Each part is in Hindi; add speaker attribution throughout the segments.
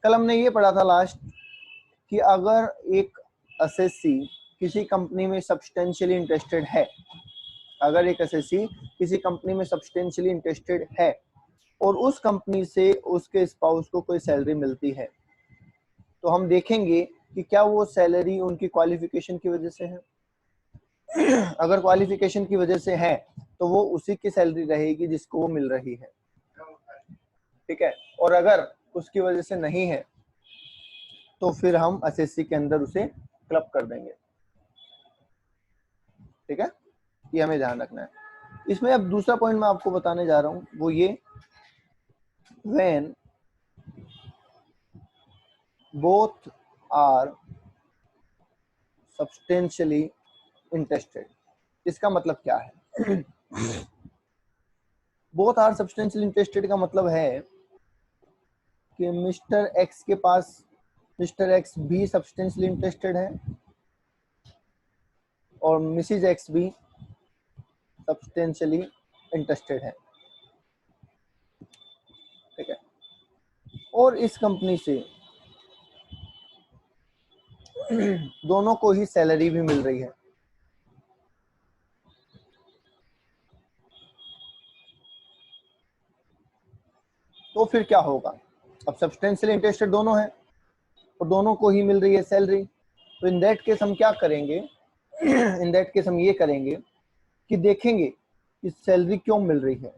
Speaker 1: कल हमने ये पढ़ा था लास्ट कि अगर एक एसएससी किसी कंपनी में सब्सटेंशियली इंटरेस्टेड है, अगर एक एसएससी किसी कंपनी में सब्सटेंशियली इंटरेस्टेड है और उस कंपनी से उसके स्पाउस को कोई सैलरी मिलती है, तो हम देखेंगे कि क्या वो सैलरी उनकी क्वालिफिकेशन की वजह से है। अगर क्वालिफिकेशन की वजह से है तो वो उसी की सैलरी रहेगी जिसको वो मिल रही है, ठीक है। और अगर उसकी वजह से नहीं है तो फिर हम एसएससी के अंदर उसे क्लब कर देंगे, ठीक है। ये हमें ध्यान रखना है। इसमें अब दूसरा पॉइंट मैं आपको बताने जा रहा हूं, वो ये, when both are substantially interested. इसका मतलब क्या है? बोथ आर सब्सटेंशियली इंटरेस्टेड का मतलब है कि मिस्टर एक्स के पास मिस्टर एक्स भी सब्सटेंशियली इंटरेस्टेड है और मिसिज एक्स भी सब्सटेंशियली इंटरेस्टेड है, ठीक है। और इस कंपनी से दोनों को ही सैलरी भी मिल रही है, तो फिर क्या होगा? अब सब्सटेंशियली इंटरेस्टेड दोनों हैं और दोनों को ही मिल रही है सैलरी, तो इन दैट केस हम क्या करेंगे? इन दैट केस हम ये करेंगे कि देखेंगे कि सैलरी क्यों मिल रही है,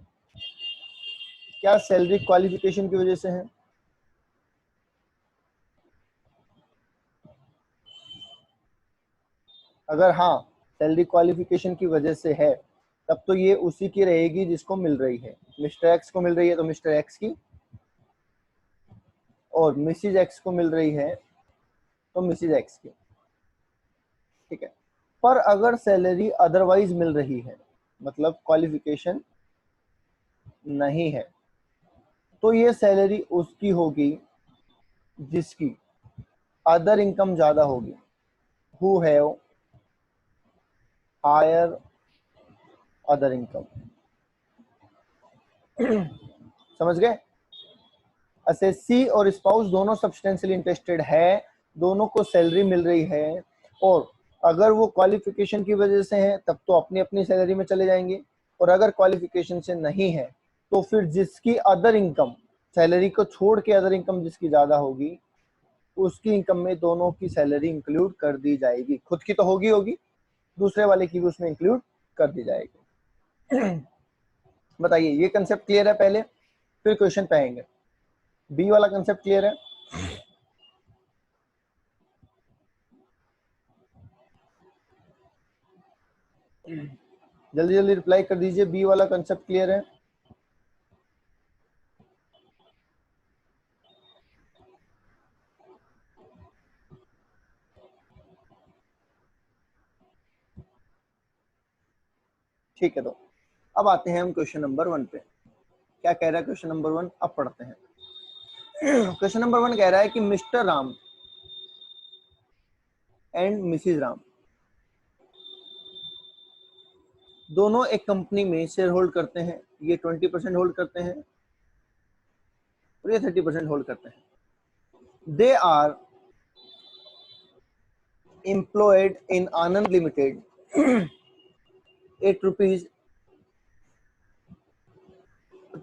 Speaker 1: क्या सैलरी क्वालिफिकेशन की वजह से है? अगर हाँ सैलरी क्वालिफिकेशन की वजह से है, तब तो ये उसी की रहेगी जिसको मिल रही है। मिस्टर एक्स को मिल रही है तो मिस्टर एक्स की, और मिसिज एक्स को मिल रही है तो मिसिज एक्स की, ठीक है। पर अगर सैलरी अदरवाइज मिल रही है, मतलब क्वालिफिकेशन नहीं है, तो ये सैलरी उसकी होगी जिसकी अदर इनकम ज्यादा होगी, who have higher other income. समझ गए? एसएससी और स्पाउस दोनों सब्सटेंशियली इंटरेस्टेड है, दोनों को सैलरी मिल रही है, और अगर वो क्वालिफिकेशन की वजह से है तब तो अपनी अपनी सैलरी में चले जाएंगे, और अगर क्वालिफिकेशन से नहीं है तो फिर जिसकी अदर इनकम, सैलरी को छोड़ के अदर इनकम जिसकी ज्यादा होगी, उसकी इनकम में दोनों की सैलरी इंक्लूड कर दी जाएगी। खुद की तो होगी, दूसरे वाले की भी उसमें इंक्लूड कर दी जाएगी। बताइए, ये कंसेप्ट क्लियर है? पहले फिर क्वेश्चन पे आएंगे। बी वाला कंसेप्ट क्लियर है? जल्दी जल्दी रिप्लाई कर दीजिए, बी वाला कंसेप्ट क्लियर है? ठीक है, तो अब आते हैं हम क्वेश्चन नंबर 1 पे। क्या कह रहा है क्वेश्चन नंबर 1? अब पढ़ते हैं। क्वेश्चन नंबर 1 कह रहा है कि mister Ram and Mrs Ram दोनों एक कंपनी में शेयर होल्ड करते हैं। ये 20% होल्ड करते हैं और ये 30% होल्ड करते हैं। They are employed in Anand limited ₹8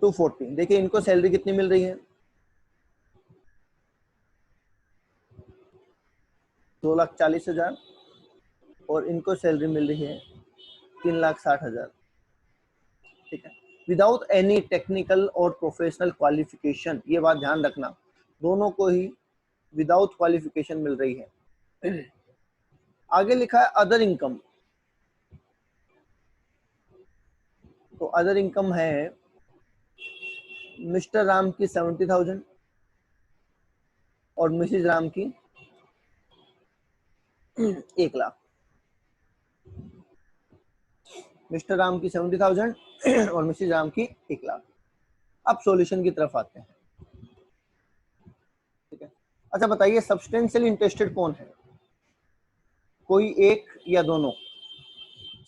Speaker 1: 240। देखिए इनको सैलरी कितनी मिल रही है? 2,40,000, और इनको सैलरी मिल रही है 3,60,000, ठीक है। विदाउट एनी टेक्निकल और प्रोफेशनल क्वालिफिकेशन, ये बात ध्यान रखना, दोनों को ही विदाउट क्वालिफिकेशन मिल रही है। आगे लिखा है अदर इनकम, तो अदर इनकम है मिस्टर राम की 70,000 और मिसिज राम की 1,00,000। मिस्टर राम की 70,000 और मिसिज राम की 1,00,000। अब सॉल्यूशन की तरफ आते हैं, ठीक है। अच्छा बताइए, सब्सटेंशियली इंटरेस्टेड कौन है? कोई एक या दोनों?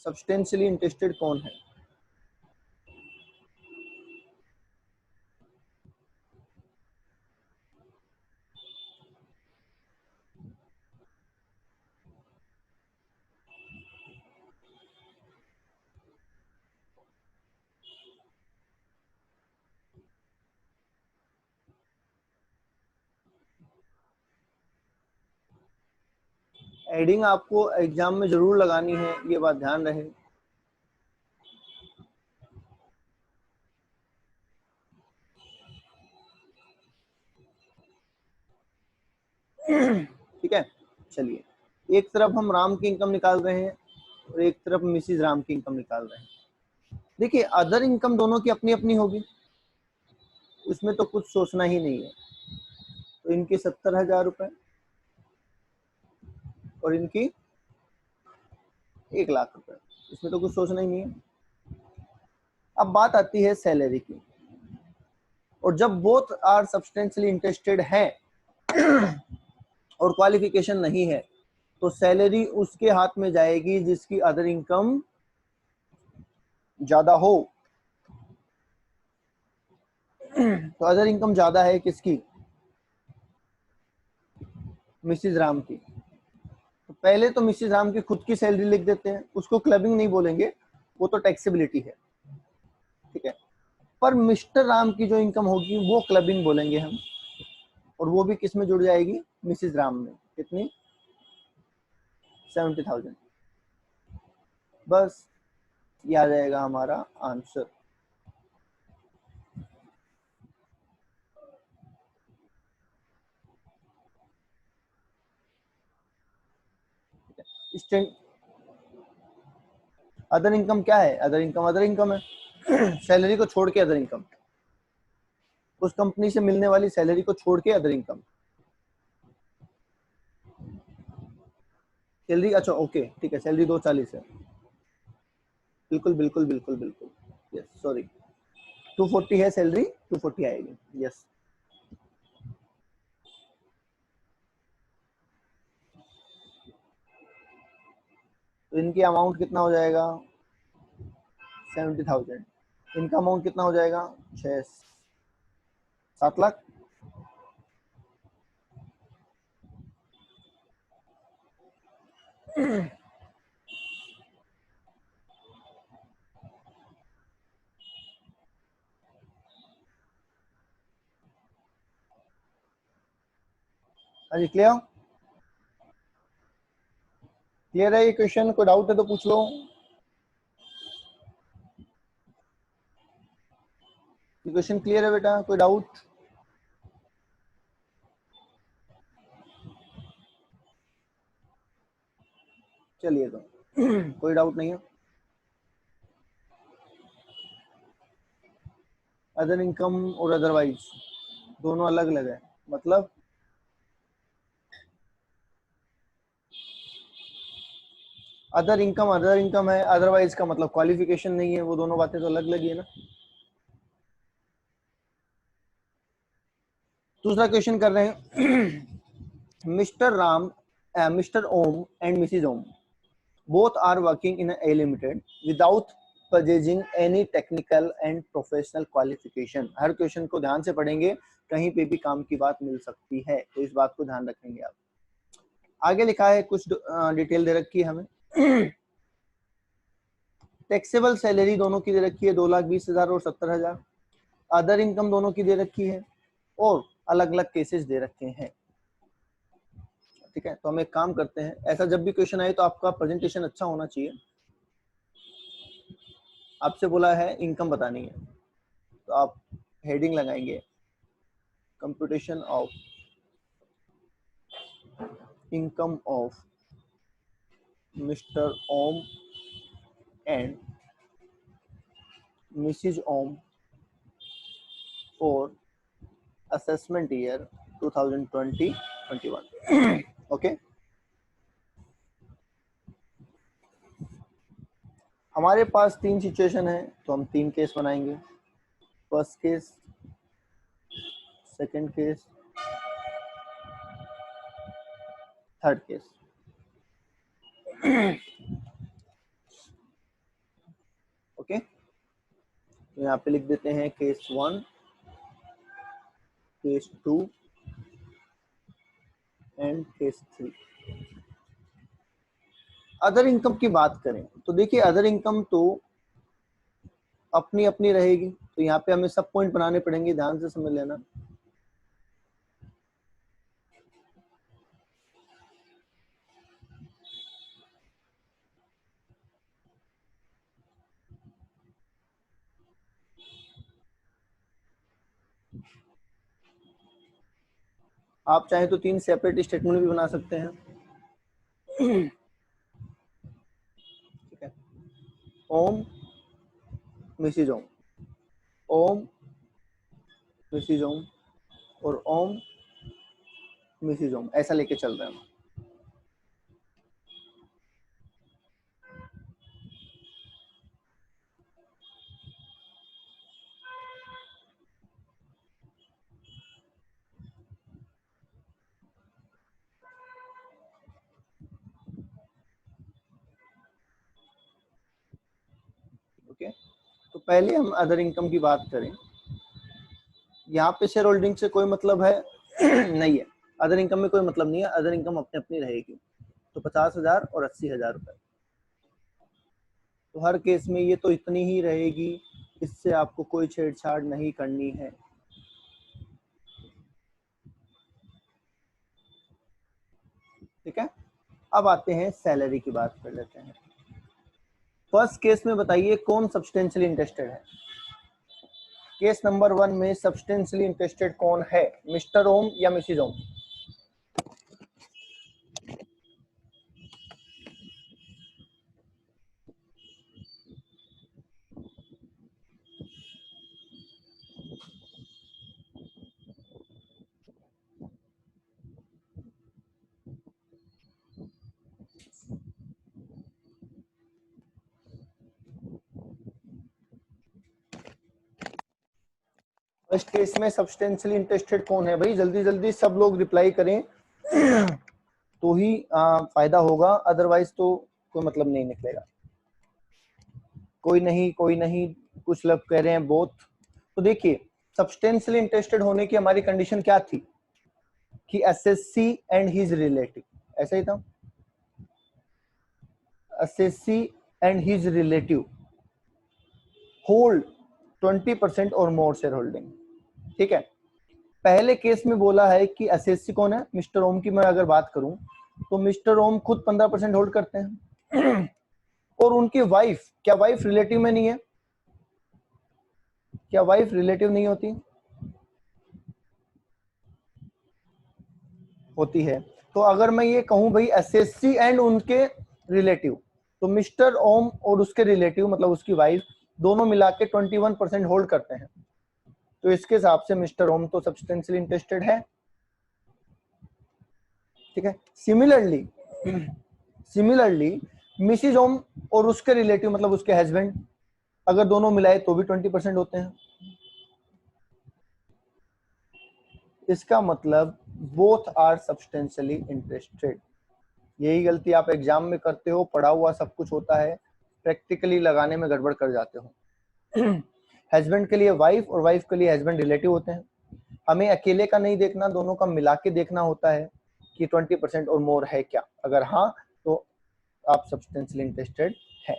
Speaker 1: सब्सटेंशियली इंटरेस्टेड कौन है? एडिंग आपको एग्जाम में जरूर लगानी है, ये बात ध्यान रहे। ठीक है, चलिए, एक तरफ हम राम की इनकम निकाल रहे हैं और एक तरफ मिसिज राम की इनकम निकाल रहे हैं। देखिए अदर इनकम दोनों की अपनी अपनी होगी, उसमें तो कुछ सोचना ही नहीं है। तो इनकी 70,000 रुपए और इनकी 1 लाख रुपए, इसमें तो कुछ सोचना ही नहीं है। अब बात आती है सैलरी की, और जब बोथ आर सब्सटेंशियली इंटरेस्टेड है और क्वालिफिकेशन नहीं है, तो सैलरी उसके हाथ में जाएगी जिसकी अदर इनकम ज्यादा हो। तो अदर इनकम ज्यादा है किसकी? मिसिज राम की। तो पहले तो मिसिज राम की खुद की सैलरी लिख देते हैं, उसको क्लबिंग नहीं बोलेंगे, वो तो टैक्सेबिलिटी है, ठीक है। पर मिस्टर राम की जो इनकम होगी वो क्लबिंग बोलेंगे हम, और वो भी किस में जुड़ जाएगी? मिसिज राम में। कितनी? 70,000। बस ये आ जाएगा हमारा आंसर। अदर इनकम क्या है? अदर इनकम है सैलरी को छोड़ के अदर इनकम, उस कंपनी से मिलने वाली सैलरी को छोड़ के अदर इनकम। सैलरी, अच्छा ओके ठीक है, सैलरी 240 है, बिल्कुल बिल्कुल बिल्कुल बिल्कुल, यस सॉरी, 240 है सैलरी, 240 आएगी, यस। तो इनकी अमाउंट कितना हो जाएगा? 70,000। इनका अमाउंट कितना हो जाएगा? 7 लाख। हाँ जी, क्लियर? क्लियर है ये क्वेश्चन? कोई डाउट है तो पूछ लो। क्वेश्चन क्लियर है बेटा? कोई डाउट? चलिए, तो कोई डाउट नहीं है। अदर इनकम और अदरवाइज दोनों अलग अलग है, मतलब अदर इनकम है, अदरवाइज का मतलब क्वालिफिकेशन नहीं है, वो दोनों बातें तो अलग अलग ही है ना। दूसरा क्वेश्चन कर रहे हैं Mr Ram, Mr Om and Mrs Om both are working in a limited without purchasing any technical and professional qualification। Her question को ध्यान से पढ़ेंगे, कहीं पे भी काम की बात मिल सकती है, तो इस बात को ध्यान रखेंगे आप। आगे लिखा है, कुछ डिटेल दे रखी है हमें। टैक्सेबल सैलरी दोनों की दे रखी है, 2,20,000 और 70,000। अदर इनकम दोनों की दे रखी है, और अलग अलग केसेस दे रखे हैं, ठीक है। तो हम एक काम करते हैं, ऐसा जब भी क्वेश्चन आए तो आपका प्रेजेंटेशन अच्छा होना चाहिए। आपसे बोला है इनकम बतानी है, तो आप हेडिंग लगाएंगे computation of income of Mr Om and Mrs Om for assessment year 2020-21। Okay, हमारे पास 3 सिचुएशन है, तो हम 3 केस बनाएंगे। First case, second case, third case. Okay, तो यहाँ पे लिख देते हैं case 1, case 2 and case 3। Other income की बात करें तो देखिए, अदर इनकम तो अपनी अपनी रहेगी, तो यहाँ पे हमें सब पॉइंट बनाने पड़ेंगे, ध्यान से समझ लेना। आप चाहें तो 3 सेपरेट स्टेटमेंट भी बना सकते हैं। ठीक है, ओम मिसिज ओम, ओम मिसिज ओम और ओम मिसिज ओम, ऐसा लेके चल रहे हैं। ओके, तो पहले हम अदर इनकम की बात करें। यहाँ पे शेयर होल्डिंग से कोई मतलब है नहीं है, अदर इनकम में कोई मतलब नहीं है, अदर इनकम अपने अपनी रहेगी। तो 50,000 और 80,000 रुपए, तो हर केस में ये तो इतनी ही रहेगी, इससे आपको कोई छेड़छाड़ नहीं करनी है। ठीक है, अब आते हैं सैलरी की बात कर लेते हैं। फर्स्ट केस में बताइए कौन सब्सटेंशियली इंटरेस्टेड है। केस नंबर 1 में सब्सटेंशियली इंटरेस्टेड कौन है, मिस्टर ओम या मिसिज ओम? फर्स्ट केस में सब्सटेंशियली इंटरेस्टेड कौन है भाई, जल्दी जल्दी सब लोग रिप्लाई करें तो ही फायदा होगा, अदरवाइज तो कोई मतलब नहीं निकलेगा। कोई नहीं, कोई नहीं, कुछ लोग कह रहे हैं बोथ। तो देखिए, सब्सटेंशियली इंटरेस्टेड होने की हमारी कंडीशन क्या थी कि एसएससी एंड हिज रिलेटिव, ऐसा ही था, SSC and his relative hold 20% और मोर शेयर होल्डिंग। ठीक है, पहले केस में बोला है कि एसएससी कौन है, मिस्टर ओम की मैं अगर बात करूं तो मिस्टर ओम खुद 15% होल्ड करते हैं और उनकी वाइफ, क्या वाइफ रिलेटिव में नहीं है? क्या वाइफ रिलेटिव नहीं होती? होती है। तो अगर मैं ये कहूं भाई एसएससी एंड उनके रिलेटिव, तो मिस्टर ओम और उसके रिलेटिव मतलब उसकी वाइफ दोनों मिला के 21% होल्ड करते हैं, तो इसके हिसाब से मिस्टर ओम तो सब्सटेंशियली इंटरेस्टेड है। ठीक है, सिमिलरली मिसिज ओम और उसके रिलेटिव मतलब उसके हस्बैंड अगर दोनों मिलाए तो भी 20% होते हैं। इसका मतलब बोथ आर सब्सटेंशियली इंटरेस्टेड। यही गलती आप एग्जाम में करते हो, पढ़ा हुआ सब कुछ होता है, प्रैक्टिकली लगाने में गड़बड़ कर जाते हो। हस्बैंड के लिए वाइफ और वाइफ के लिए हस्बैंड रिलेटिव होते हैं। हमें अकेले का नहीं देखना, दोनों का मिला के देखना होता है कि 20% और मोर है क्या, अगर हाँ तो आप सब्सटेंशियली इंटरेस्टेड है।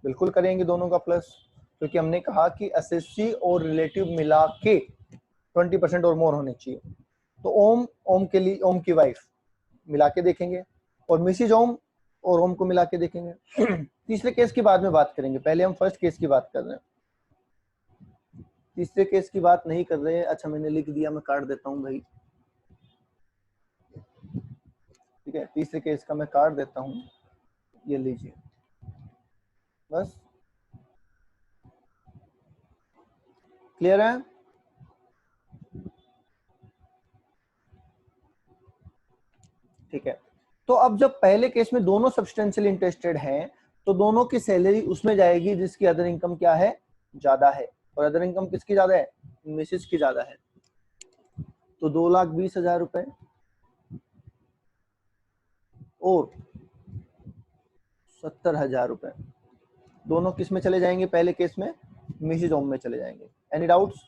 Speaker 1: बिल्कुल करेंगे दोनों का प्लस, क्योंकि हमने कहा कि एसएससी और रिलेटिव मिला के 20% और मोर होने चाहिए। तो ओम, ओम के लिए ओम की वाइफ मिला के देखेंगे और मिसिज ओम और ओम को मिला के देखेंगे। तीसरे केस की बाद में बात करेंगे, पहले हम फर्स्ट केस की बात कर रहे हैं, तीसरे केस की बात नहीं कर रहे हैं। अच्छा मैंने लिख दिया, मैं काट देता हूं भाई। ठीक है, तीसरे केस का मैं काट देता हूं, ये लीजिए बस। क्लियर है? ठीक है, तो अब जब पहले केस में दोनों सब्सटेंशियली इंटरेस्टेड हैं तो दोनों की सैलरी उसमें जाएगी जिसकी अदर इनकम क्या है, ज्यादा है। और अदर इनकम किसकी ज्यादा है, मिसेस की ज्यादा है। तो 2,20,000 रुपए और 70,000 रुपए दोनों किस में चले जाएंगे, पहले केस में मिसेज ओम में चले जाएंगे। Any doubts?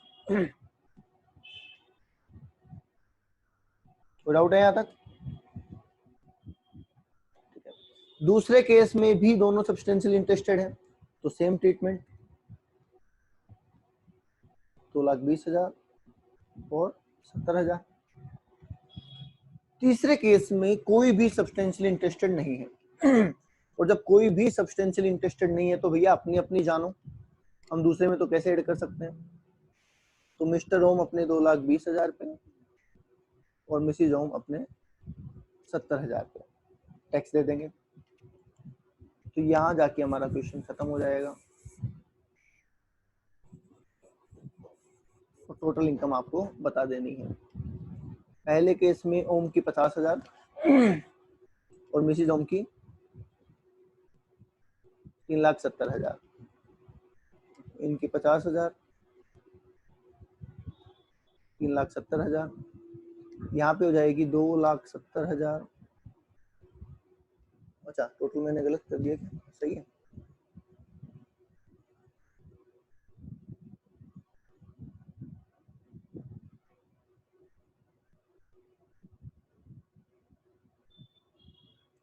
Speaker 1: कोई डाउट है यहाँ तक? दूसरे केस में भी दोनों सब्सटेंशियली इंटरेस्टेड हैं, तो सेम ट्रीटमेंट, 2,20,000 और 70,000। तीसरे केस में कोई भी सब्सटेंशियली इंटरेस्टेड नहीं है। और जब कोई भी सब्सटेंशियली इंटरेस्टेड नहीं है तो भैया अपनी अपनी जानो, हम दूसरे में तो कैसे ऐड कर सकते हैं। तो मिस्टर ओम अपने 2,20,000 पे और मिसिज ओम अपने 70,000 पे टैक्स दे देंगे। तो यहाँ जाके हमारा क्वेश्चन खत्म हो जाएगा और टोटल इनकम आपको बता देनी है। पहले केस में ओम की 50,000 और मिसिज ओम की 3,70,000, इनकी 50,000, 3,70,000, यहाँ पे हो जाएगी 2,70,000। अच्छा टोटल मैंने गलत कर दिया क्या? सही है।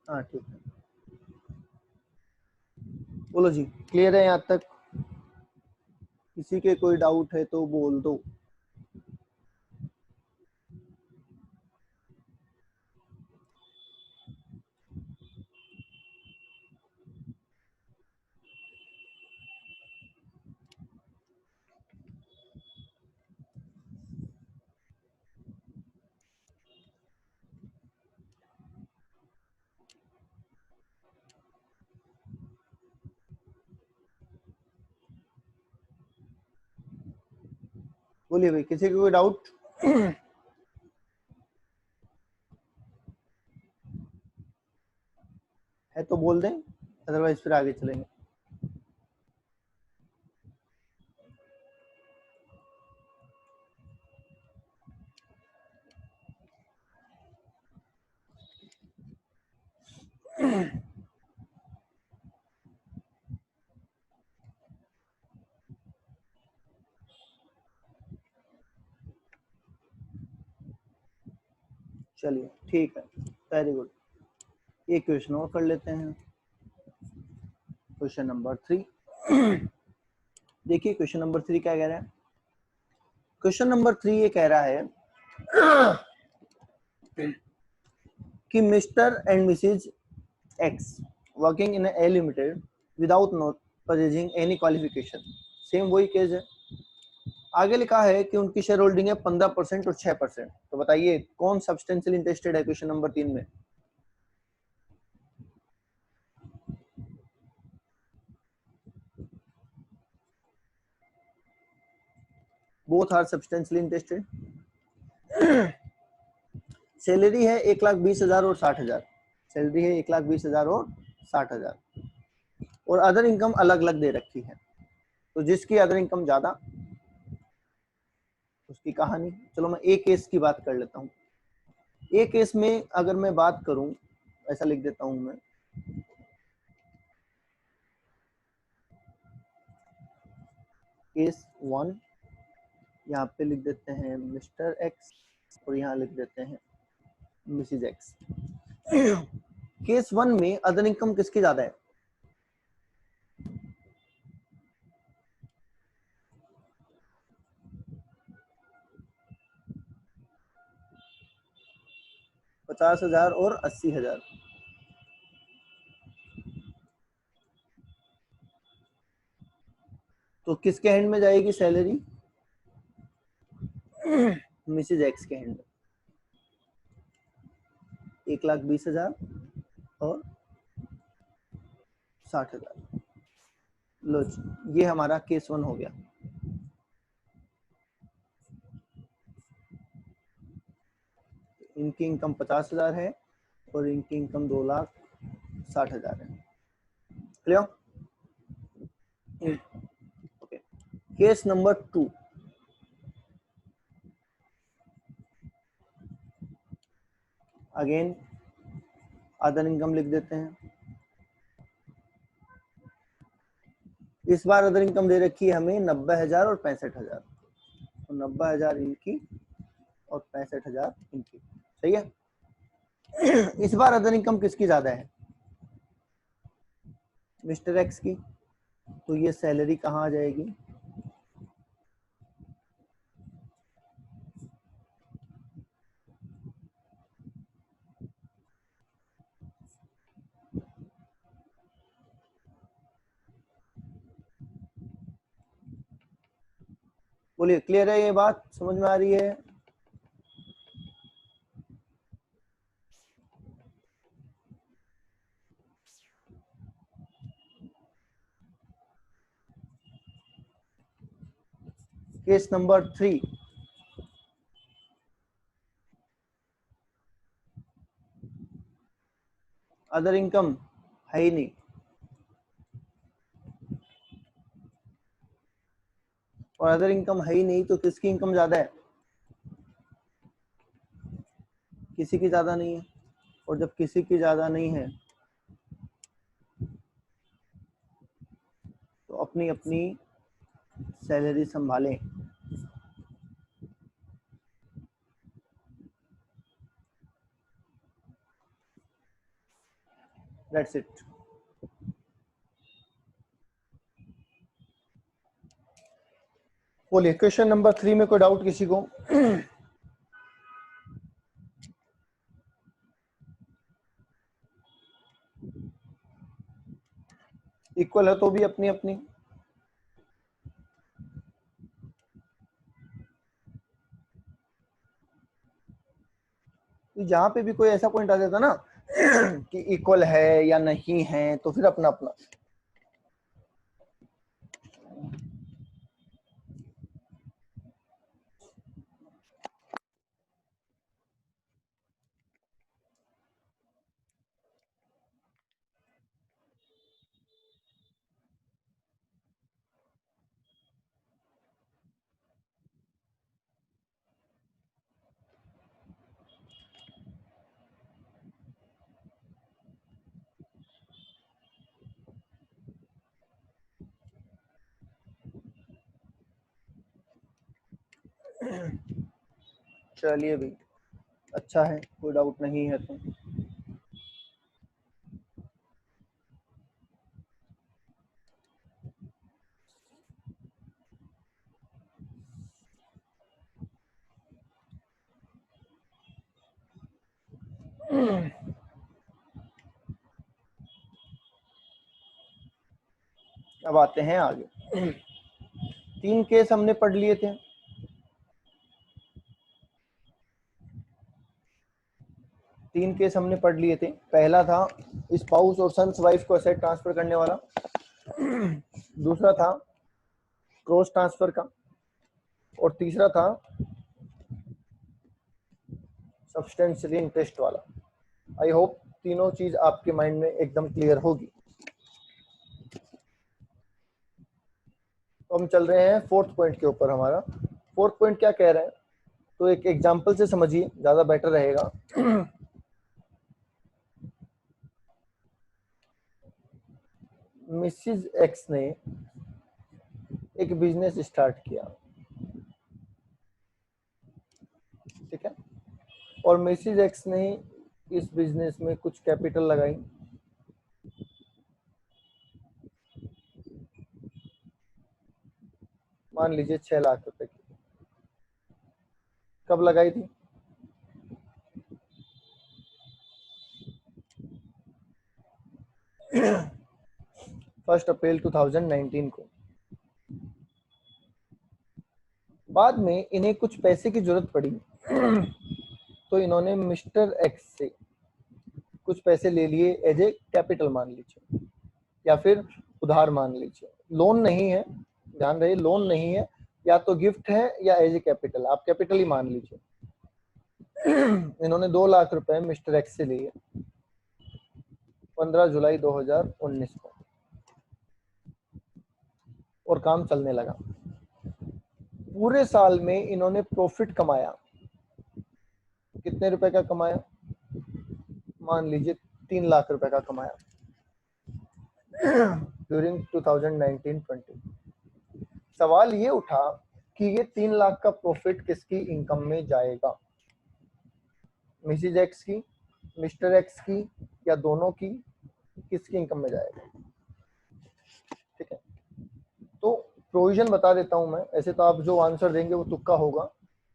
Speaker 1: हाँ ठीक है, बोलो जी, क्लियर है यहाँ तक? किसी के कोई डाउट है तो बोल दो। बोलिए भाई, किसी को कोई डाउट? है तो बोल दें, अदरवाइज फिर आगे चलेंगे। चलिए ठीक है, वेरी गुड। एक क्वेश्चन और कर लेते हैं, क्वेश्चन नंबर 3। देखिए क्वेश्चन नंबर 3 क्या कह रहा है। क्वेश्चन नंबर 3 ये कह रहा है कि mister and Mrs x working in A limited without not possessing any qualification. Same वही केस है। आगे लिखा है कि उनकी शेयर होल्डिंग है 15% और 6%। तो बताइए कौन सब्सटेंशियल इंटरेस्टेड है क्वेश्चन नंबर 3 में? Both are substantially interested. Salary है 1,20,000 और 60,000। सैलरी है 1,20,000 और 60,000 और अदर इनकम अलग अलग दे रखी है। तो जिसकी अदर इनकम ज्यादा उसकी कहानी। चलो मैं एक केस की बात कर लेता हूँ। एक केस में अगर मैं बात करूं, ऐसा लिख देता हूं मैं, केस 1, यहाँ पे लिख देते हैं मिस्टर एक्स और यहाँ लिख देते हैं मिसिज एक्स। केस 1 में अदर इनकम किसकी ज्यादा है? ₹50,000 और 80,000। तो किसके हैंड में जाएगी सैलरी? मिसिज एक्स के हैंड में। 1,20,000 और 60,000। लो जी, ये हमारा केस 1 हो गया। इनकी इनकम 50,000 है और इनकी इनकम 2,60,000 है। Clear? Okay, case number 2। Again other income लिख देते हैं। इस बार अदर इनकम दे रखी है हमें 90,000 और 65,000। तो 90,000 इनकी और 65,000 इनकी। सही है। इस बार अदर इनकम किसकी ज्यादा है? मिस्टर एक्स की। तो ये सैलरी कहाँ आ जाएगी? बोलिए, क्लियर है ये बात, समझ में आ रही है? केस नंबर 3, अदर इनकम है ही नहीं, और अदर इनकम है ही नहीं तो किसकी इनकम ज्यादा है? किसी की ज्यादा नहीं है। और जब किसी की ज्यादा नहीं है तो अपनी अपनी सैलरी संभालें। That's it. बोलिए, क्वेश्चन नंबर 3 में कोई डाउट किसी को? इक्वल है तो भी अपनी अपनी। जहां पे भी कोई ऐसा पॉइंट आ जाता ना कि इक्वल है या नहीं है तो फिर अपना अपना। चलिए भाई, अच्छा है, कोई डाउट नहीं है तो। अब आते हैं आगे। 3 केस हमने पढ़ लिए थे। तीन केस हमने पढ़ लिए थे। पहला था स्पाउस और सन्स वाइफ को एसेट ट्रांसफर करने वाला। दूसरा था क्रॉस ट्रांसफर का। और तीसरा था सब्सटेंशियली इंटरेस्ट वाला। आई होप तीनों चीज आपके माइंड में एकदम क्लियर होगी। तो हम चल रहे हैं फोर्थ पॉइंट के ऊपर। हमारा फोर्थ पॉइंट क्या कह रहे हैं, तो एक एग्जांपल से समझिए, ज्यादा बेटर रहेगा। मिसिज एक्स ने एक बिजनेस स्टार्ट किया, ठीक है, और मिसिज एक्स ने इस बिजनेस में कुछ कैपिटल लगाई। मान लीजिए 6 लाख रुपए की। कब लगाई थी? 1 अप्रैल 2019 को। बाद में इन्हें कुछ पैसे की जरूरत पड़ी तो इन्होंने मिस्टर एक्स से कुछ पैसे ले लिए एज ए कैपिटल मान लीजिए, या फिर उधार मान लीजिए। लोन नहीं है, ध्यान रहे, लोन नहीं है, या तो गिफ्ट है या एज ए कैपिटल, आप कैपिटल ही मान लीजिए। इन्होंने 2 लाख रुपए मिस्टर एक्स से लिए 15 जुलाई 2019 को, और काम चलने लगा। पूरे साल में इन्होंने प्रॉफिट कमाया। कितने रुपए का कमाया? मान लीजिए 3 लाख रुपए का कमाया ड्यूरिंग 2019-20। सवाल ये उठा कि ये 3 लाख का प्रॉफिट किसकी इनकम में जाएगा? मिसिज एक्स की, मिस्टर एक्स की, या दोनों की? किसकी इनकम में जाएगा? ठीक है, तो प्रोविजन बता देता हूं मैं। ऐसे तो आप जो आंसर देंगे वो तुक्का होगा,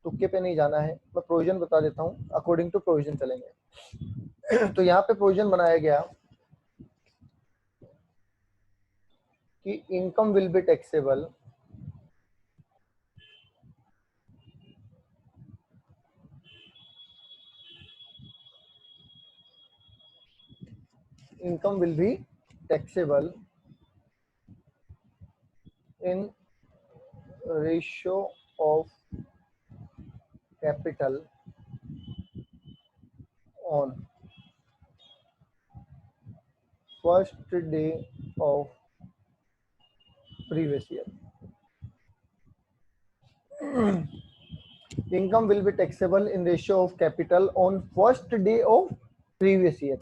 Speaker 1: तुक्के पे नहीं जाना है। मैं प्रोविजन बता देता हूं, अकॉर्डिंग टू प्रोविजन चलेंगे। तो यहाँ पे प्रोविजन बनाया गया कि income will be taxable income will be taxable in ratio of capital on first day of previous year. Income will be taxable in ratio of capital on first day of previous year.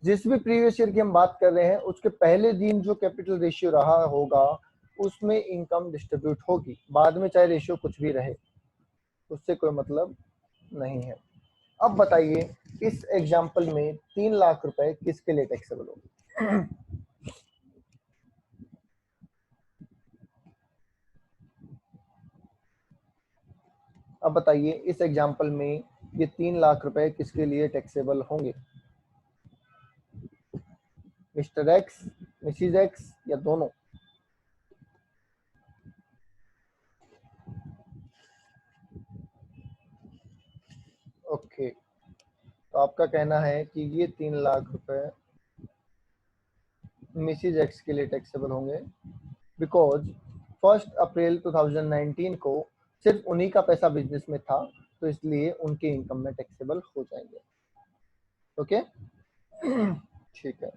Speaker 1: जिस भी प्रीवियस ईयर की हम बात कर रहे हैं उसके पहले दिन जो कैपिटल रेशियो रहा होगा उसमें इनकम डिस्ट्रीब्यूट होगी, बाद में चाहे रेशियो कुछ भी रहे उससे कोई मतलब नहीं है। अब बताइए इस एग्जांपल में 3 लाख रुपए किसके लिए टैक्सेबल होगी? अब बताइए इस एग्जांपल में ये 3 लाख रुपए किसके लिए टैक्सेबल होंगे? मिस्टर एक्स, मिसिज एक्स या दोनों? ओके, तो आपका कहना है कि ये 3 लाख रुपए मिसिज एक्स के लिए टैक्सेबल होंगे बिकॉज 1 अप्रैल 2019 को सिर्फ उन्हीं का पैसा बिजनेस में था, तो इसलिए उनके इनकम में टैक्सेबल हो जाएंगे। ओके ठीक है,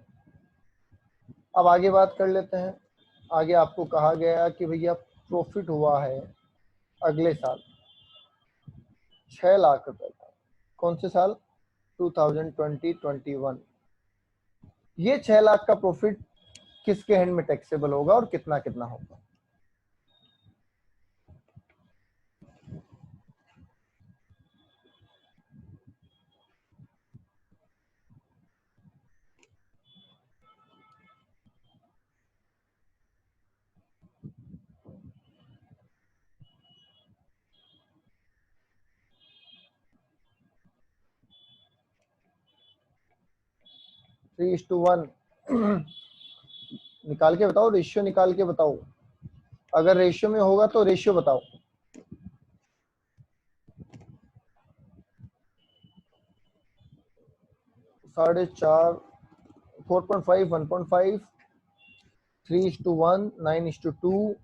Speaker 1: अब आगे बात कर लेते हैं। आगे आपको कहा गया कि भैया प्रॉफिट हुआ है अगले साल 6 लाख रुपए का। कौन से साल? 2020-21। ये 6 लाख का प्रॉफिट किसके हैंड में टैक्सेबल होगा और कितना कितना होगा? थ्री इज टू वन निकाल के बताओ, रेशियो निकाल के बताओ। अगर रेशियो में होगा तो रेशियो बताओ। 4.5, 4.5, 1.5, 3:1, 9:2,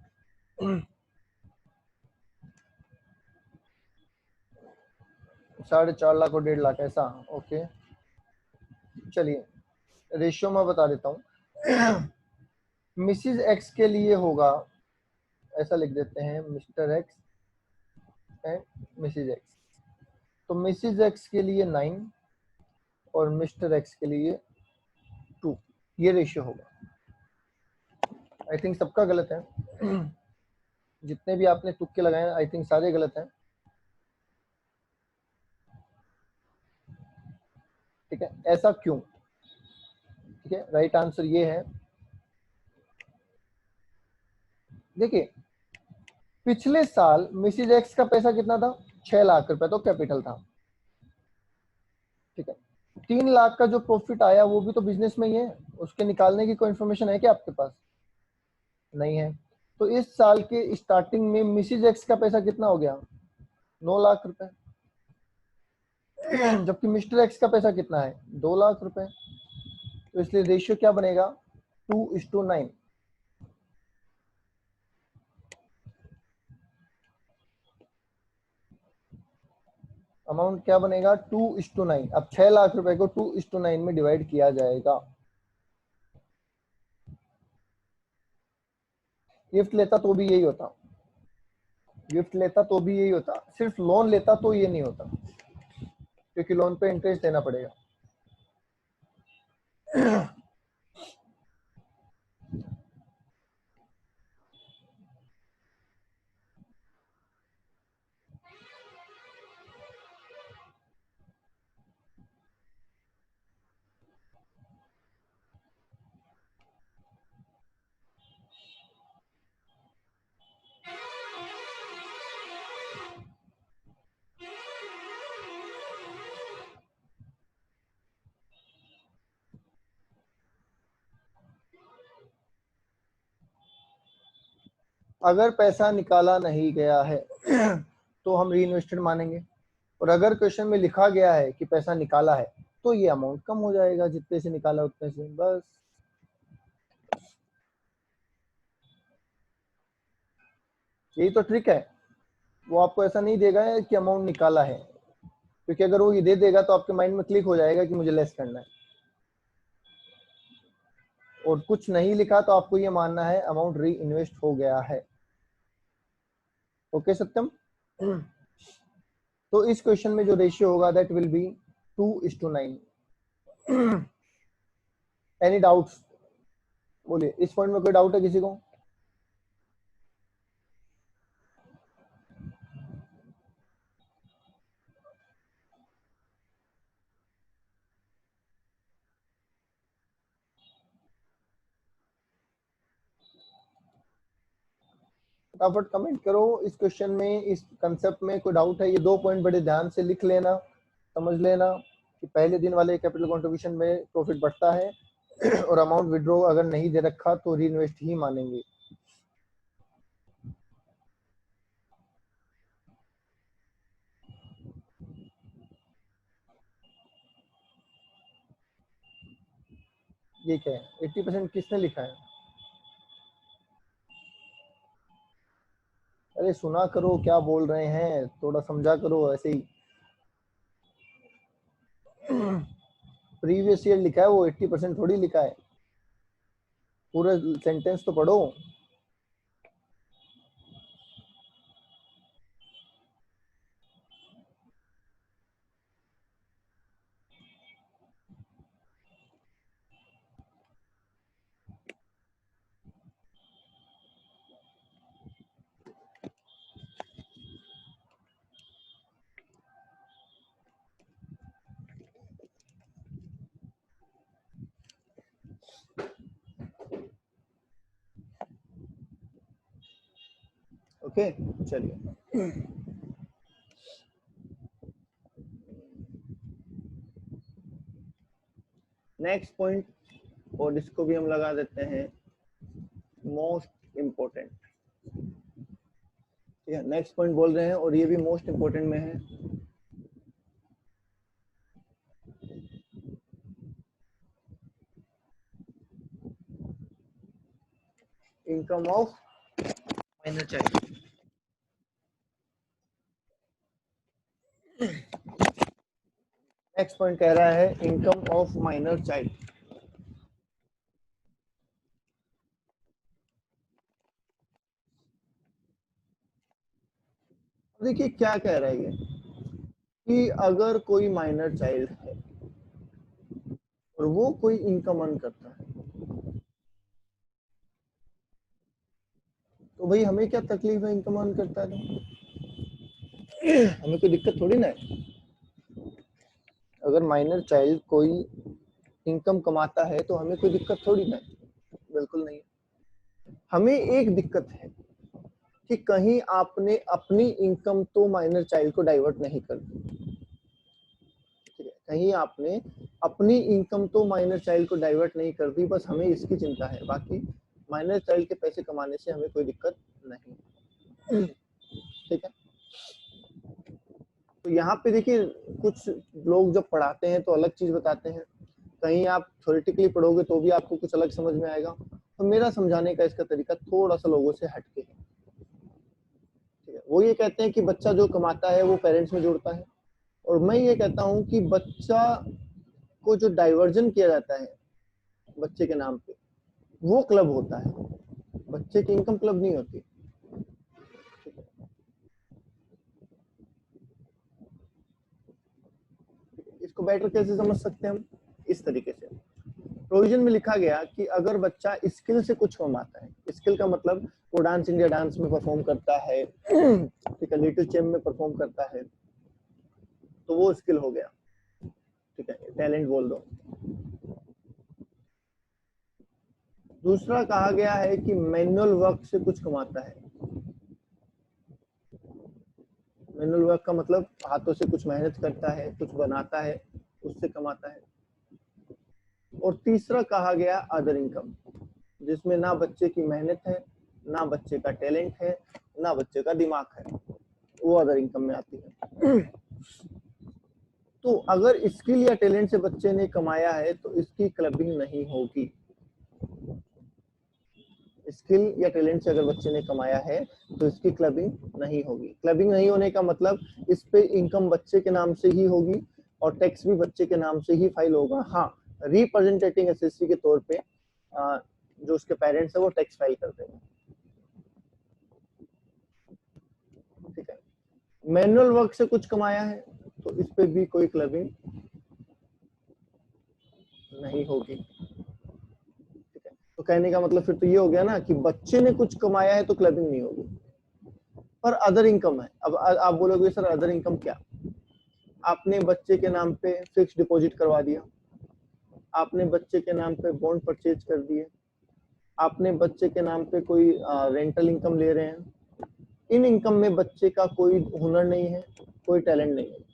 Speaker 1: 4.5 लाख और 1.5 लाख ऐसा। ओके चलिए रेशियो में बता देता हूँ। मिसिज एक्स के लिए होगा, ऐसा लिख देते हैं, mister x and Mrs x. तो मिसिज एक्स के लिए 9 और मिस्टर एक्स के लिए 2, ये रेशियो होगा। आई थिंक सबका गलत है। जितने भी आपने तुक्के लगाए आई थिंक सारे गलत हैं। ठीक है, ऐसा क्यों? ठीक है, राइट आंसर ये है, देखिए पिछले साल मिसिज एक्स का पैसा कितना था? 6 लाख रुपए तो कैपिटल था। ठीक है, 3 लाख का जो प्रॉफिट आया वो भी तो बिजनेस में ही है, उसके निकालने की कोई इन्फॉर्मेशन है क्या आपके पास? नहीं है। तो इस साल के स्टार्टिंग में मिसिज एक्स का पैसा कितना हो गया? 9 लाख रुपए। जबकि मिस्टर एक्स का पैसा कितना है? 2 लाख रुपए। तो इसलिए रेशियो क्या बनेगा? 2:9। अमाउंट क्या बनेगा? 2:9। अब 6 लाख रुपए को 2:9 में डिवाइड किया जाएगा। गिफ्ट लेता तो भी यही होता, गिफ्ट लेता तो भी यही होता, सिर्फ लोन लेता तो ये नहीं होता, क्योंकि लोन पे इंटरेस्ट देना पड़ेगा। अगर पैसा निकाला नहीं गया है तो हम री इन्वेस्टेड मानेंगे, और अगर क्वेश्चन में लिखा गया है कि पैसा निकाला है तो ये अमाउंट कम हो जाएगा, जितने से निकाला उतने से, बस। यही तो ट्रिक है। वो आपको ऐसा नहीं देगा कि अमाउंट निकाला है, क्योंकि अगर वो ये दे देगा तो आपके माइंड में क्लिक हो जाएगा कि मुझे लेस करना है, और कुछ नहीं लिखा तो आपको ये मानना है अमाउंट री इन्वेस्ट हो गया है। ओके सत्यम। तो इस क्वेश्चन में जो रेशियो होगा that will be 2:9। Any doubts? बोलिए, इस पॉइंट में कोई डाउट है किसी को? फटाफट कमेंट करो इस क्वेश्चन में, इस कंसेप्ट में कोई डाउट है? ये 2 पॉइंट बड़े ध्यान से लिख लेना, समझ लेना कि पहले दिन वाले कैपिटल कंट्रीब्यूशन में प्रॉफिट बढ़ता है और अमाउंट विड्रॉ अगर नहीं दे रखा तो री इन्वेस्ट ही मानेंगे। ये क्या है? 80% किसने लिखा है? अरे सुना करो क्या बोल रहे हैं, थोड़ा समझा करो ऐसे ही। प्रीवियस ईयर लिखा है, वो 80% थोड़ी लिखा है। पूरा सेंटेंस तो पढ़ो। ओके चलिए, नेक्स्ट पॉइंट, और इसको भी हम लगा देते हैं मोस्ट इम्पोर्टेंट। ठीक है, नेक्स्ट पॉइंट बोल रहे हैं और ये भी मोस्ट इम्पोर्टेंट में है। Income of minor child. Next point कह रहा है इनकम ऑफ माइनर चाइल्ड। देखिए क्या कह रहा है ये, कि अगर कोई माइनर चाइल्ड है और वो कोई इनकम अर्न करता है, तो भाई हमें क्या तकलीफ है इनकम अर्न करता है तो? हमें कोई दिक्कत थोड़ी ना है। अगर माइनर चाइल्ड कोई इनकम कमाता है तो हमें कोई दिक्कत थोड़ी ना है, बिल्कुल नहीं। हमें एक दिक्कत है कि कहीं आपने अपनी इनकम तो माइनर चाइल्ड को डाइवर्ट नहीं कर दी। ठीक है, कहीं आपने अपनी इनकम तो माइनर चाइल्ड को डाइवर्ट नहीं कर दी, बस हमें इसकी चिंता है, बाकी माइनर चाइल्ड के पैसे कमाने से हमें कोई दिक्कत नहीं। ठीक है, तो यहाँ पे देखिए कुछ लोग जब पढ़ाते हैं तो अलग चीज बताते हैं, कहीं आप थ्योरेटिकली पढ़ोगे तो भी आपको कुछ अलग समझ में आएगा। तो मेरा समझाने का इसका तरीका थोड़ा सा लोगों से हटके है। ठीक है, वो ये कहते हैं कि बच्चा जो कमाता है वो पेरेंट्स में जुड़ता है, और मैं ये कहता हूँ कि बच्चा को जो डाइवर्जन किया जाता है बच्चे के नाम पे, वो क्लब होता है, बच्चे की इनकम क्लब नहीं होती। इसको बेटर कैसे समझ सकते हैं हम? इस तरीके से, प्रोविजन में लिखा गया कि अगर बच्चा स्किल से कुछ कमाता है, स्किल का मतलब वो डांस इंडिया डांस में परफॉर्म करता है, ठीक है, लिटिल चैम्प में परफॉर्म करता है, तो वो स्किल हो गया। ठीक है, टैलेंट बोल दो। दूसरा कहा गया है कि मैनुअल वर्क से कुछ कमाता है। मैनुअल वर्क का मतलब हाथों से कुछ मेहनत करता है, कुछ बनाता है, उससे कमाता है। और तीसरा कहा गया अदर इनकम, जिसमें ना बच्चे की मेहनत है, ना बच्चे का टैलेंट है, ना बच्चे का दिमाग है, वो अदर इनकम में आती है। तो अगर स्किल या टैलेंट से बच्चे ने कमाया है तो इसकी क्लबिंग नहीं होगी। स्किल या टैलेंट से अगर बच्चे ने कमाया है तो इसकी क्लबिंग नहीं होगी। क्लबिंग नहीं होने का मतलब इस पे इनकम बच्चे के नाम से ही होगी और टैक्स भी बच्चे के नाम से ही फाइल होगा। हाँ, रिप्रेजेंटेटिंग एसएससी के तौर पे जो उसके पेरेंट्स है वो टैक्स फाइल कर देंगे। ठीक है। मैनुअल वर्क से कुछ कमाया है तो इस पे भी कोई क्लबिंग नहीं होगी। ठीक है, तो कहने का मतलब फिर तो ये हो गया ना कि बच्चे ने कुछ कमाया है तो क्लबिंग नहीं होगी। पर अदर इनकम है। अब आप बोलोगे सर अदर इनकम क्या? आपने बच्चे के नाम पे फिक्स डिपॉजिट करवा दिया, आपने बच्चे के नाम पे बॉन्ड परचेज कर दिए, आपने बच्चे के नाम पे कोई रेंटल इनकम ले रहे हैं। इन इनकम में बच्चे का कोई हुनर नहीं है, कोई टैलेंट नहीं है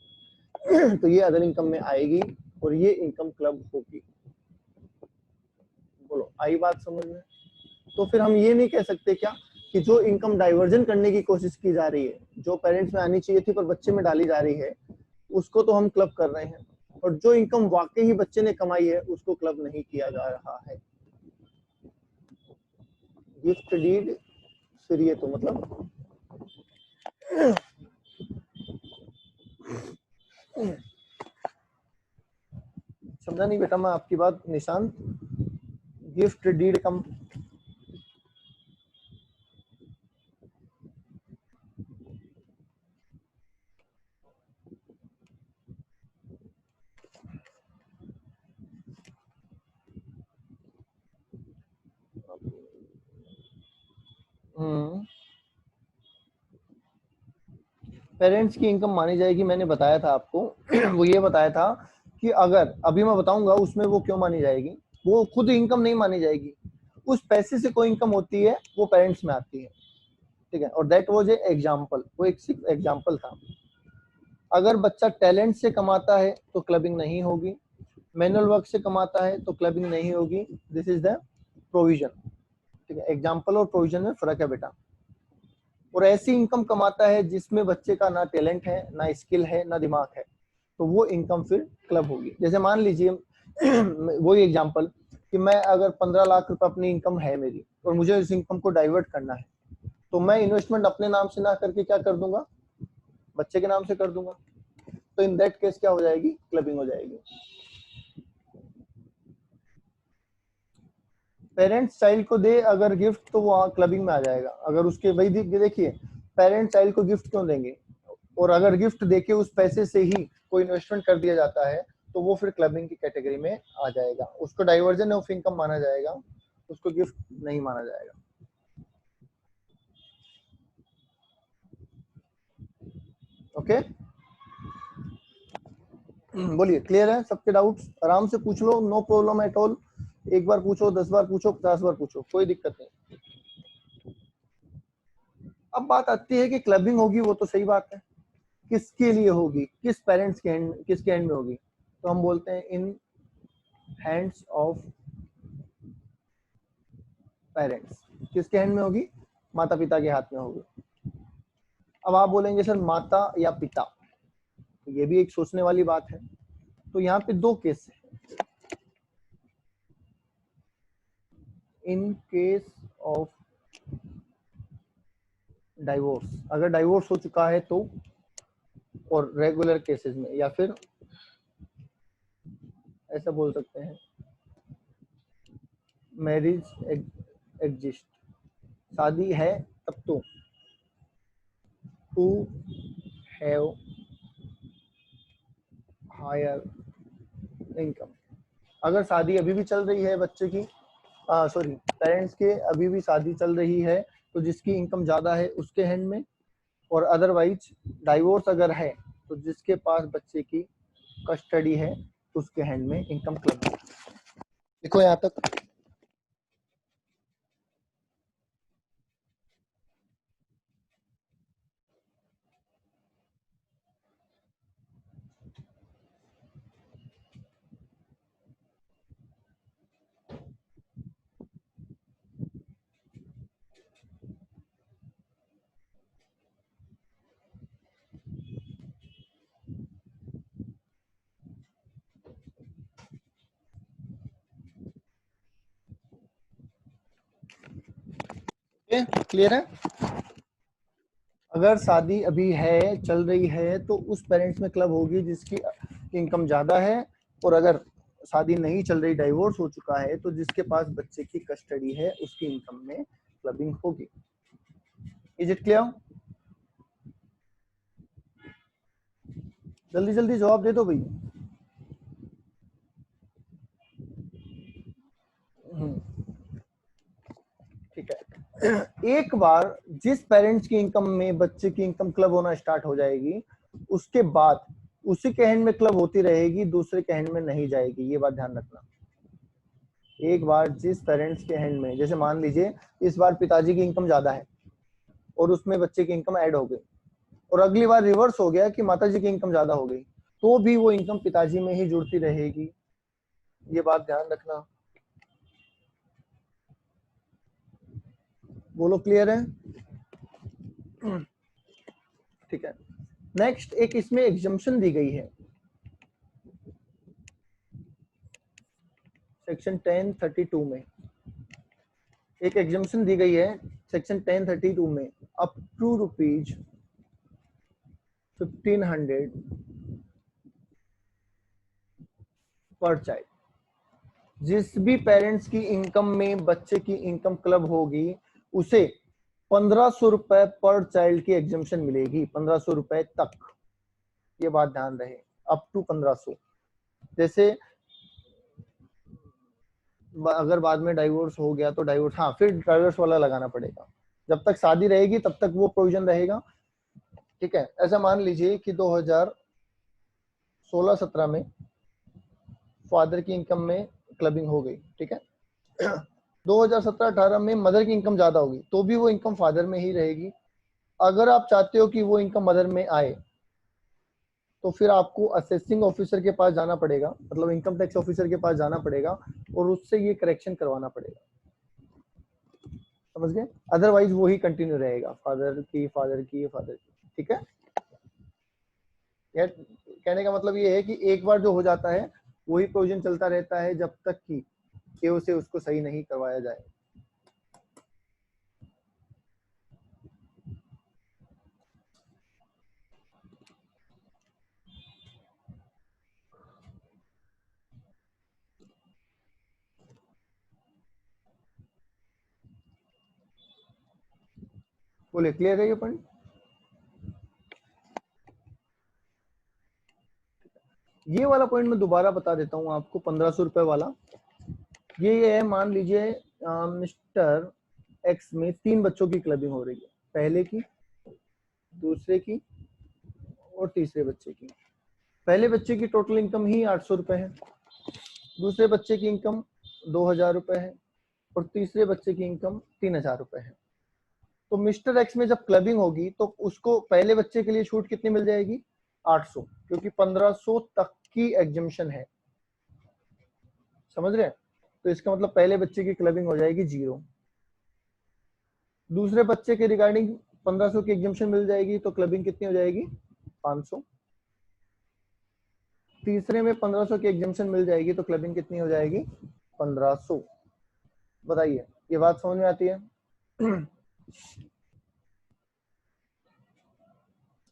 Speaker 1: तो ये अदर इनकम में आएगी और ये इनकम क्लब होगी। बोलो, आई बात समझ में? तो फिर हम ये नहीं कह सकते क्या कि जो इनकम डाइवर्जन करने की कोशिश की जा रही है, जो पेरेंट्स में आनी चाहिए थी पर बच्चे में डाली जा रही है, उसको तो हम क्लब कर रहे हैं, और जो इनकम वाकई ही बच्चे ने कमाई है उसको क्लब नहीं किया जा रहा है। गिफ्ट डीड, फिर ये तो मतलब समझा नहीं बेटा मैं आपकी बात निशांत। गिफ्ट डीड कम पेरेंट्स की इनकम मानी जाएगी। मैंने बताया था आपको वो ये बताया था कि अगर अभी मैं बताऊंगा उसमें वो क्यों मानी जाएगी। वो खुद इनकम नहीं मानी जाएगी, उस पैसे से कोई इनकम होती है वो पेरेंट्स में आती है। ठीक है, और दैट वाज ए एग्जांपल, वो एक सिर्फ एग्जांपल था। अगर बच्चा टैलेंट से कमाता है तो क्लबिंग नहीं होगी, मैनुअल वर्क से कमाता है तो क्लबिंग नहीं होगी। This is the provision. ठीक है, एग्जांपल और प्रोविजन में फर्क है बेटा। और ऐसी इनकम कमाता है जिसमें बच्चे का ना टैलेंट है, ना स्किल है, ना दिमाग है, तो वो इनकम फिर क्लब होगी। जैसे मान लीजिए वही एग्जांपल कि मैं अगर 15 लाख रुपए अपनी इनकम है मेरी और मुझे इस इनकम को डाइवर्ट करना है, तो मैं इन्वेस्टमेंट अपने नाम से ना करके क्या कर दूंगा, बच्चे के नाम से कर दूंगा। तो इन दैट केस क्या हो जाएगी, क्लबिंग हो जाएगी। पेरेंट्स चाइल्ड को दे अगर गिफ्ट तो वो क्लबिंग में आ जाएगा। अगर उसके भाई देखिए, पेरेंट्स चाइल्ड को गिफ्ट क्यों देंगे, और अगर गिफ्ट देके उस पैसे से ही कोई इन्वेस्टमेंट कर दिया जाता है तो वो फिर क्लबिंग की कैटेगरी में आ जाएगा। उसको डाइवर्जन ऑफ इनकम माना जाएगा, उसको गिफ्ट नहीं माना जाएगा। ओके, बोलिए, क्लियर है सबके डाउट्स? आराम से पूछ लो, नो प्रॉब्लम एट ऑल। एक बार पूछो, 10 बार पूछो, 50 बार पूछो, कोई दिक्कत नहीं। अब बात आती है कि क्लबिंग होगी, वो तो सही बात है, किसके लिए होगी, किस पेरेंट्स के हैंड, किसके हैंड में होगी? तो हम बोलते हैं इन हैंड्स ऑफ पेरेंट्स। किसके हैंड में होगी? माता पिता के हाथ में होगी। अब आप बोलेंगे सर माता या पिता, तो ये भी एक सोचने वाली बात है। तो यहाँ पे दो केस है। इन केस ऑफ डाइवोर्स, अगर डाइवोर्स हो चुका है तो, और रेगुलर केसेस में, या फिर ऐसा बोल सकते हैं मैरिज एग्जिस्ट, शादी है तब तो, टू हैव हायर इनकम। अगर शादी अभी भी चल रही है बच्चे की, सॉरी पेरेंट्स के अभी भी शादी चल रही है, तो जिसकी इनकम ज्यादा है उसके हैंड में, और अदरवाइज डाइवोर्स अगर है तो जिसके पास बच्चे की कस्टडी है उसके हैंड में इनकम क्लब। देखो यहाँ तक। क्लियर है? अगर शादी अभी है, चल रही है, तो उस पेरेंट्स में क्लब होगी जिसकी इनकम ज्यादा है, और अगर शादी नहीं चल रही, डाइवोर्स हो चुका है, तो जिसके पास बच्चे की कस्टडी है उसकी इनकम में क्लबिंग होगी। Is it clear? जल्दी जल्दी जवाब दे दो भाई। ठीक है। एक बार जिस पेरेंट्स की इनकम में बच्चे की इनकम क्लब होना स्टार्ट हो जाएगी, उसके बाद उसी के हैंड में क्लब होती रहेगी, दूसरे के हैंड में नहीं जाएगी। ये बात ध्यान रखना। एक बार जिस पेरेंट्स के हैंड में, जैसे मान लीजिए इस बार पिताजी की इनकम ज्यादा है और उसमें बच्चे की इनकम ऐड हो गई, और अगली बार रिवर्स हो गया कि माताजी की इनकम ज्यादा हो गई, तो भी वो इनकम पिताजी में ही जुड़ती रहेगी। ये बात ध्यान रखना। बोलो क्लियर है? ठीक है। नेक्स्ट एक इसमें एग्जम्पशन दी गई है सेक्शन 1032 में। एक एग्जम्पशन दी गई है सेक्शन 1032 में, अप टू ₹1500 पर चाइल्ड। जिस भी पेरेंट्स की इनकम में बच्चे की इनकम क्लब होगी, उसे 1500 रुपए पर चाइल्ड की एग्जम्पशन मिलेगी, 1500 रुपए तक। ये बात ध्यान रहे, अप टू 1500। जैसे अगर बाद में डाइवोर्स हो गया तो डाइवोर्स, हाँ फिर डाइवोर्स वाला लगाना पड़ेगा। जब तक शादी रहेगी तब तक वो प्रोविजन रहेगा। ठीक है। ऐसा मान लीजिए कि 2016-17 में फादर की इनकम में क्लबिंग हो गई। ठीक है। 2017-18 में मदर की इनकम ज्यादा होगी, तो भी वो इनकम फादर में ही रहेगी। अगर आप चाहते हो कि वो इनकम मदर में आए, तो फिर आपको असेसिंग ऑफिसर के पास जाना पड़ेगा, मतलब इनकम टैक्स ऑफिसर के पास जाना पड़ेगा और उससे ये करेक्शन करवाना पड़ेगा। समझ गए? अदरवाइज वो ही कंटिन्यू रहेगा, फादर की, फादर की, फादर की। ठीक है। यार कहने का मतलब ये है कि एक बार जो हो जाता है वही प्रोविजन चलता रहता है जब तक कि केओ से उसको सही नहीं करवाया जाए। बोले क्लियर है ये पॉइंट? ये वाला पॉइंट मैं दोबारा बता देता हूँ आपको, 1500 रुपए वाला। ये है, मान लीजिए मिस्टर एक्स में 3 बच्चों की क्लबिंग हो रही है, पहले की, दूसरे की और तीसरे बच्चे की। पहले बच्चे की टोटल इनकम ही 800 रुपए है, दूसरे बच्चे की इनकम 2000 रुपए है, और तीसरे बच्चे की इनकम 3000 रुपए है। तो मिस्टर एक्स में जब क्लबिंग होगी तो उसको पहले बच्चे के लिए छूट कितनी मिल जाएगी? 800, क्योंकि 1500 तक की एग्जम्पशन है। समझ रहे हैं? तो इसका मतलब पहले बच्चे की क्लबिंग हो जाएगी 0। दूसरे बच्चे के रिगार्डिंग 1500 की एग्जम्पशन मिल जाएगी, तो क्लबिंग कितनी हो जाएगी? 500। तीसरे में 1500 की एग्जम्पशन मिल जाएगी, तो क्लबिंग कितनी हो जाएगी? 1500। बताइए, ये बात समझ में आती है?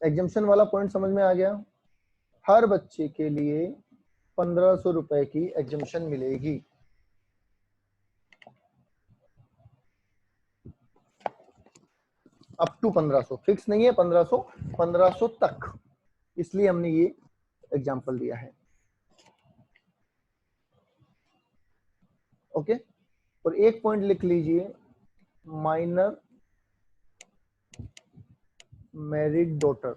Speaker 1: एग्जम्पशन वाला पॉइंट समझ में आ गया? हर बच्चे के लिए 1500 रुपए की एग्जम्पशन मिलेगी। अप टू 1500, फिक्स नहीं है 1500, 1500 तक, इसलिए हमने ये एग्जांपल दिया है। ओके। और एक पॉइंट लिख लीजिए, माइनर मैरिड डॉटर।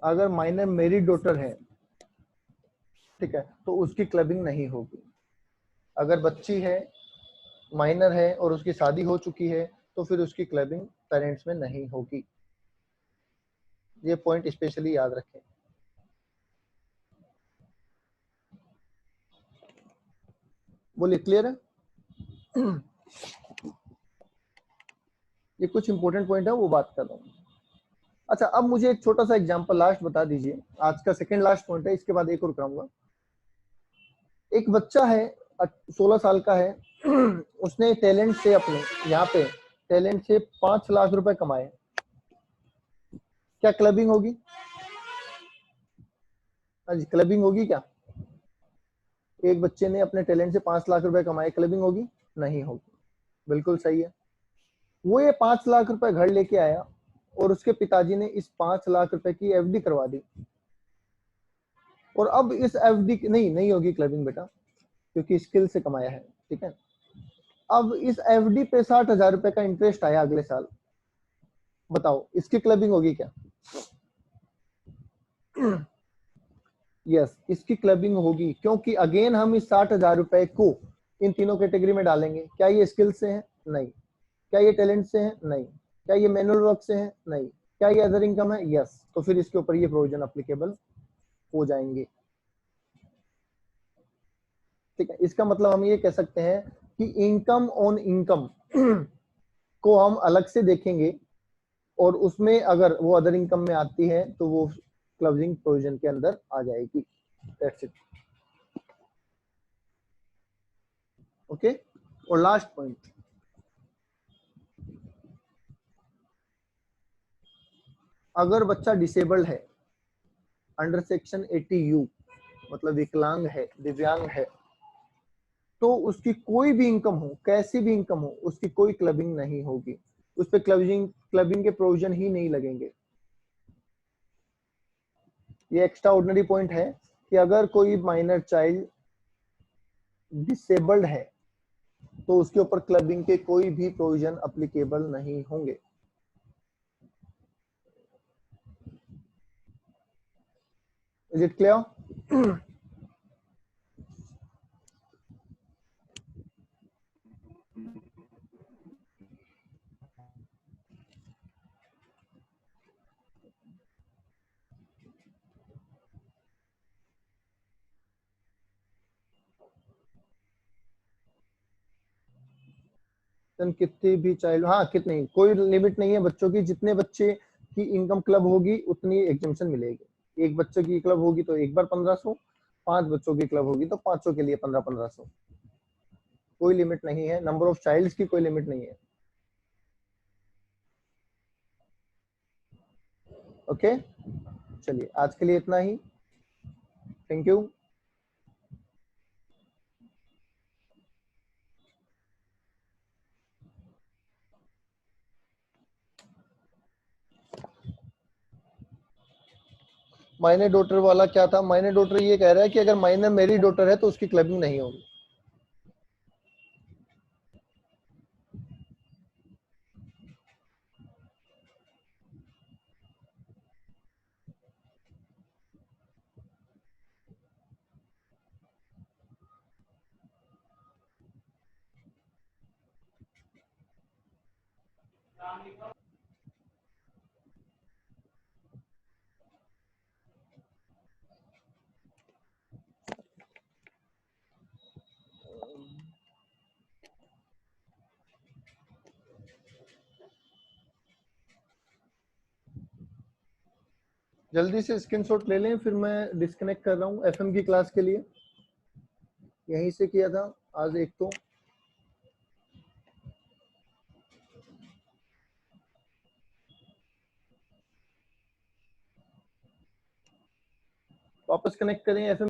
Speaker 1: अगर माइनर मैरिड डॉटर है, ठीक है, तो उसकी क्लबिंग नहीं होगी। अगर बच्ची है, माइनर है और उसकी शादी हो चुकी है, तो फिर उसकी क्लबिंग पेरेंट्स में नहीं होगी। ये पॉइंट स्पेशली याद रखें। बोलिए क्लियर है? ये कुछ इंपॉर्टेंट पॉइंट है, वो बात कर रहा हूँ। अच्छा, अब मुझे एक छोटा सा एग्जांपल लास्ट बता दीजिए। आज का सेकंड लास्ट पॉइंट है, इसके बाद एक और कराऊंगा। एक बच्चा है 16 साल का है, उसने टैलेंट से अपने यहाँ पे टैलेंट से 5 लाख रुपए कमाए, क्या क्लबिंग होगी? हाँ जी, क्लबिंग होगी क्या? एक बच्चे ने अपने टैलेंट से 5 लाख रुपए कमाए, क्लबिंग होगी? नहीं होगी। बिल्कुल सही है। वो ये 5 लाख रुपए घर लेके आया और उसके पिताजी ने इस 5 लाख रुपए की एफडी करवा दी, और अब इस एफडी नहीं नहीं होगी क्लबिंग बेटा, क्योंकि स्किल से कमाया है, ठीक है। अब इस एफडी पे 60,000 रुपए का इंटरेस्ट आया अगले साल, बताओ इसकी क्लबिंग होगी क्या? यस, इसकी क्लबिंग होगी, क्योंकि अगेन हम इस 60,000 रुपए को इन तीनों कैटेगरी में डालेंगे। क्या ये स्किल से है? नहीं। क्या ये टैलेंट से है? नहीं। क्या ये मैनुअल वर्क से है? नहीं। क्या ये अदर इनकम है? यस। तो फिर इसके ऊपर ये प्रोविजन अप्लीकेबल हो जाएंगे, ठीक है। इसका मतलब हम ये कह सकते हैं कि इनकम ऑन इनकम को हम अलग से देखेंगे, और उसमें अगर वो अदर इनकम में आती है तो वो क्लोजिंग प्रोविजन के अंदर आ जाएगी। That's it. ओके। और लास्ट पॉइंट, अगर बच्चा डिसेबल्ड है अंडर सेक्शन 80U, मतलब विकलांग है, दिव्यांग है, तो उसकी कोई भी इनकम हो, कैसी भी इनकम हो, उसकी कोई क्लबिंग नहीं होगी, उस पर क्लबिंग के प्रोविजन ही नहीं लगेंगे। ये एक्स्ट्रा ऑर्डिनरी पॉइंट है कि अगर कोई माइनर चाइल्ड डिसेबल्ड है तो उसके ऊपर क्लबिंग के कोई भी प्रोविजन अप्लीकेबल नहीं होंगे। Is it clear? कितनी भी चाइल्ड, हाँ कितने, कोई लिमिट नहीं है बच्चों की, जितने बच्चे की इनकम क्लब होगी उतनी एग्जेम्पशन मिलेगी। एक बच्चे की क्लब होगी तो एक बार 1500, 5 बच्चों की क्लब होगी तो 500 के लिए 1500। कोई लिमिट नहीं है, नंबर ऑफ चाइल्ड्स की कोई लिमिट नहीं है। ओके, चलिए आज के लिए इतना ही। Thank you. माइनर डॉटर वाला क्या था? माइनर डॉटर ये कह रहा है कि अगर माइनर मेरी डॉटर है तो उसकी क्लबिंग नहीं होगी। जल्दी से स्क्रीनशॉट ले लें, फिर मैं डिस्कनेक्ट कर रहा हूँ एफएम की क्लास के लिए। यहीं से किया था आज एक तो। वापस कनेक्ट करें एफएम